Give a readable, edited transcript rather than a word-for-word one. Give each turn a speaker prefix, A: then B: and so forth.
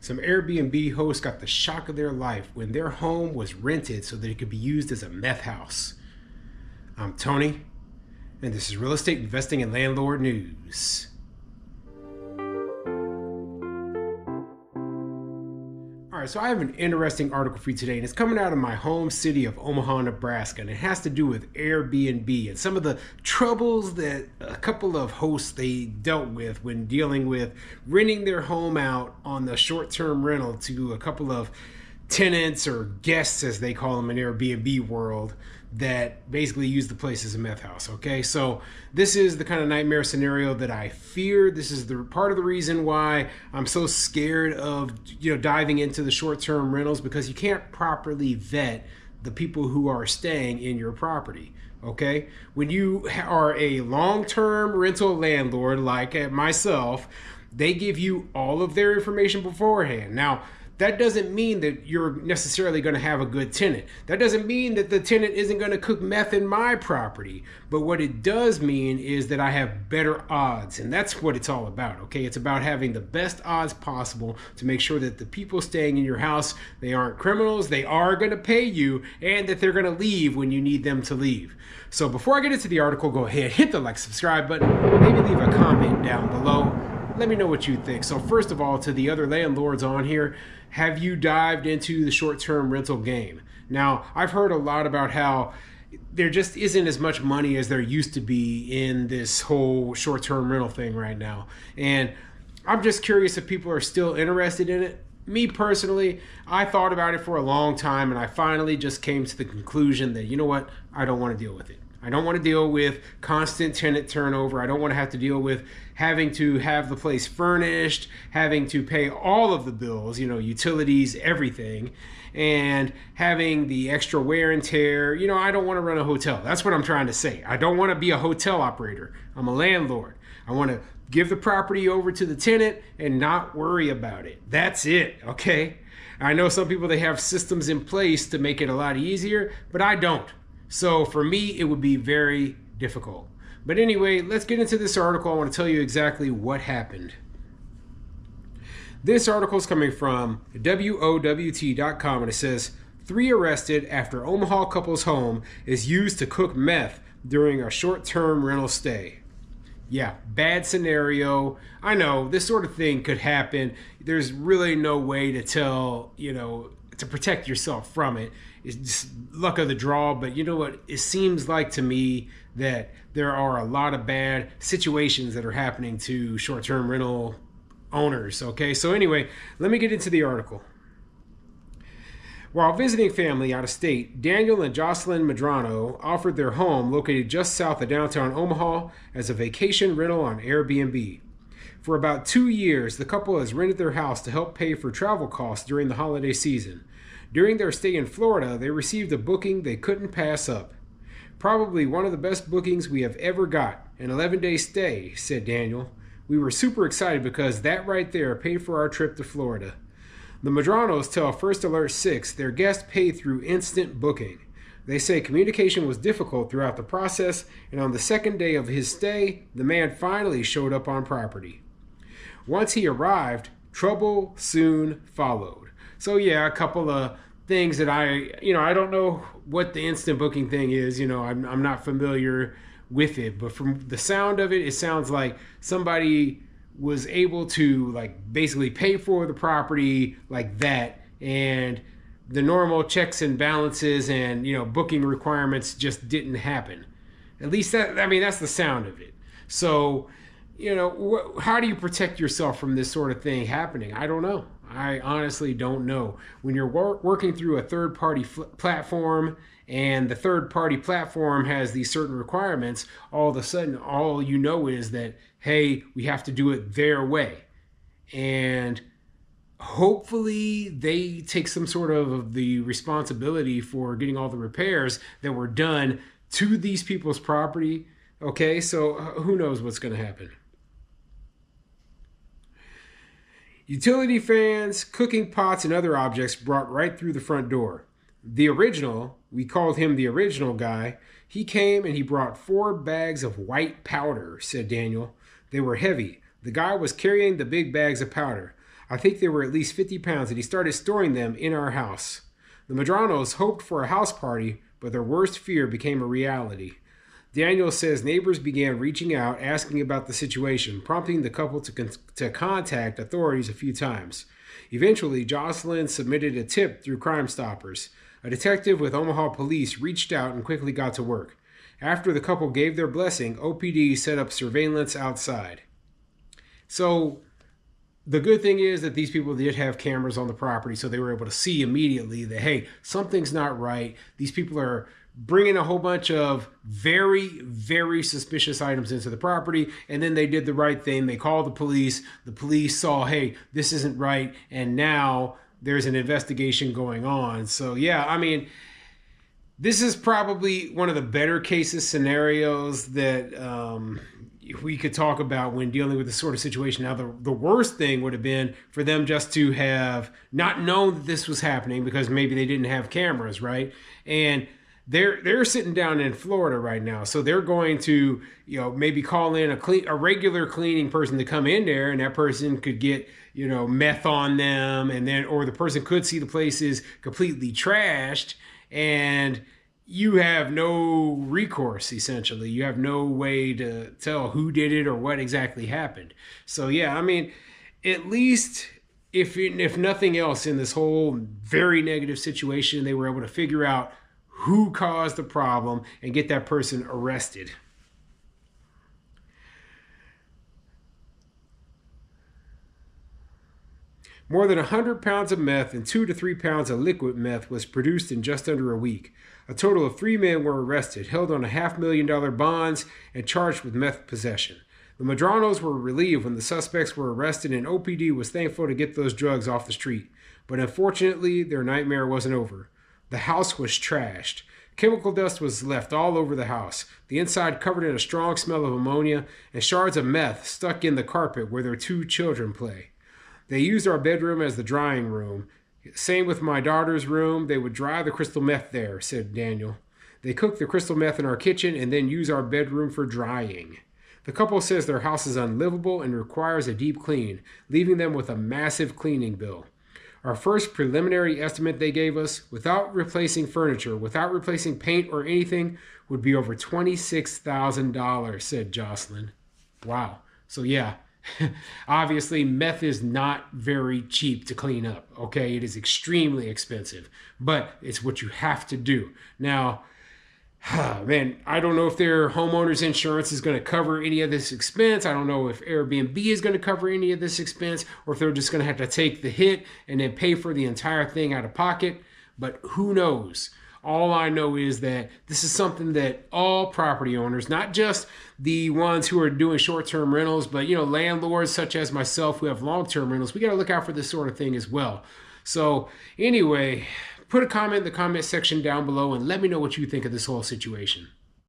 A: Some Airbnb hosts got the shock of their life when their home was rented so that it could be used as a meth house. I'm Tony, and this is Real Estate Investing and Landlord News. Alright, so I have an interesting article for you today, and it's coming out of my home city of Omaha, Nebraska, and it has to do with Airbnb and some of the troubles that a couple of hosts they dealt with when dealing with renting their home out on the short-term rental to a couple of tenants or guests, as they call them in Airbnb world, that basically use the place as a meth house. Okay, so this is the kind of nightmare scenario that I fear. This is the part of the reason why I'm so scared of diving into the short-term rentals, because you can't properly vet the people who are staying in your property. Okay, when you are a long-term rental landlord like myself, they give you all of their information beforehand. Now, that doesn't mean that you're necessarily going to have a good tenant. That doesn't mean that the tenant isn't going to cook meth in my property. But what it does mean is that I have better odds. And that's what it's all about, okay? It's about having the best odds possible to make sure that the people staying in your house, they aren't criminals, they are going to pay you, and that they're going to leave when you need them to leave. So before I get into the article, go ahead, hit the like, subscribe button, maybe leave a comment down below. Let me know what you think. So first of all, to the other landlords on here, have you dived into the short-term rental game? Now, I've heard a lot about how there just isn't as much money as there used to be in this whole short-term rental thing right now. And I'm just curious if people are still interested in it. Me personally, I thought about it for a long time, and I finally just came to the conclusion that, you know what, I don't want to deal with it. I don't want to deal with constant tenant turnover. I don't want to have to deal with having to have the place furnished, having to pay all of the bills, utilities, everything, and having the extra wear and tear. I don't want to run a hotel. That's what I'm trying to say. I don't want to be a hotel operator. I'm a landlord. I want to give the property over to the tenant and not worry about it. That's it, okay? I know some people, they have systems in place to make it a lot easier, but I don't. So for me, it would be very difficult. But anyway, let's get into this article. I want to tell you exactly what happened. This article is coming from WOWT.com, and it says, 3 arrested after Omaha couple's home is used to cook meth during a short-term rental stay. Yeah, bad scenario. I know this sort of thing could happen. There's really no way to tell, to protect yourself from it. It's just luck of the draw. But you know what? It seems like to me that there are a lot of bad situations that are happening to short-term rental owners. Okay, so anyway, let me get into the article. While visiting family out of state, Daniel and Jocelyn Medrano offered their home located just south of downtown Omaha as a vacation rental on Airbnb. For about 2 years, the couple has rented their house to help pay for travel costs during the holiday season. During their stay in Florida, they received a booking they couldn't pass up. Probably one of the best bookings we have ever got, an 11-day stay, said Daniel. We were super excited because that right there paid for our trip to Florida. The Medranos tell First Alert 6 their guests paid through instant booking. They say communication was difficult throughout the process, and on the second day of his stay, the man finally showed up on property. Once he arrived, trouble soon followed. So yeah, a couple of things that I don't know what the instant booking thing is. I'm not familiar with it, but from the sound of it, it sounds like somebody was able to basically pay for the property like that, and the normal checks and balances and booking requirements just didn't happen. At least that's the sound of it. So how do you protect yourself from this sort of thing happening? I don't know. I honestly don't know. When you're working through a third-party platform, and the third-party platform has these certain requirements, all of a sudden, all you know is that, hey, we have to do it their way. And hopefully they take some sort of the responsibility for getting all the repairs that were done to these people's property. Okay, so who knows what's going to happen. Utility fans, cooking pots, and other objects brought right through the front door. The original, we called him the original guy, he came and he brought 4 bags of white powder, said Daniel. They were heavy. The guy was carrying the big bags of powder. I think they were at least 50 pounds, and he started storing them in our house. The Madranos hoped for a house party, but their worst fear became a reality. Daniel says neighbors began reaching out, asking about the situation, prompting the couple to contact authorities a few times. Eventually, Jocelyn submitted a tip through Crime Stoppers. A detective with Omaha police reached out and quickly got to work. After the couple gave their blessing, OPD set up surveillance outside. So the good thing is that these people did have cameras on the property, so they were able to see immediately that, hey, something's not right. These people are bringing a whole bunch of very, very suspicious items into the property, and then they did the right thing. They called the police. The police saw, hey, this isn't right, and now there's an investigation going on. So, yeah, I mean, this is probably one of the better cases scenarios that we could talk about when dealing with this sort of situation. Now, the worst thing would have been for them just to have not known that this was happening because maybe they didn't have cameras, right? And they're sitting down in Florida right now, so they're going to, maybe call in a regular cleaning person to come in there, and that person could get, meth on them, and then, or the person could see the place is completely trashed, and you have no recourse, essentially. You have no way to tell who did it or what exactly happened. So, yeah, I mean, at least if nothing else in this whole very negative situation, they were able to figure out who caused the problem and get that person arrested. More than 100 pounds of meth and 2 to 3 pounds of liquid meth was produced in just under a week. A total of 3 men were arrested, held on $500,000 bonds, and charged with meth possession. The Madranos were relieved when the suspects were arrested, and OPD was thankful to get those drugs off the street. But unfortunately, their nightmare wasn't over. The house was trashed. Chemical dust was left all over the house, the inside covered in a strong smell of ammonia, and shards of meth stuck in the carpet where their 2 children play. They used our bedroom as the drying room. Same with my daughter's room. They would dry the crystal meth there, said Daniel. They cook the crystal meth in our kitchen and then use our bedroom for drying. The couple says their house is unlivable and requires a deep clean, leaving them with a massive cleaning bill. Our first preliminary estimate they gave us, without replacing furniture, without replacing paint or anything, would be over $26,000, said Jocelyn. Wow. So yeah, obviously meth is not very cheap to clean up, okay? It is extremely expensive, but it's what you have to do. Now, man, I don't know if their homeowner's insurance is going to cover any of this expense. I don't know if Airbnb is going to cover any of this expense, or if they're just going to have to take the hit and then pay for the entire thing out of pocket. But who knows? All I know is that this is something that all property owners, not just the ones who are doing short-term rentals, but, landlords such as myself who have long-term rentals, we got to look out for this sort of thing as well. So anyway, put a comment in the comment section down below and let me know what you think of this whole situation.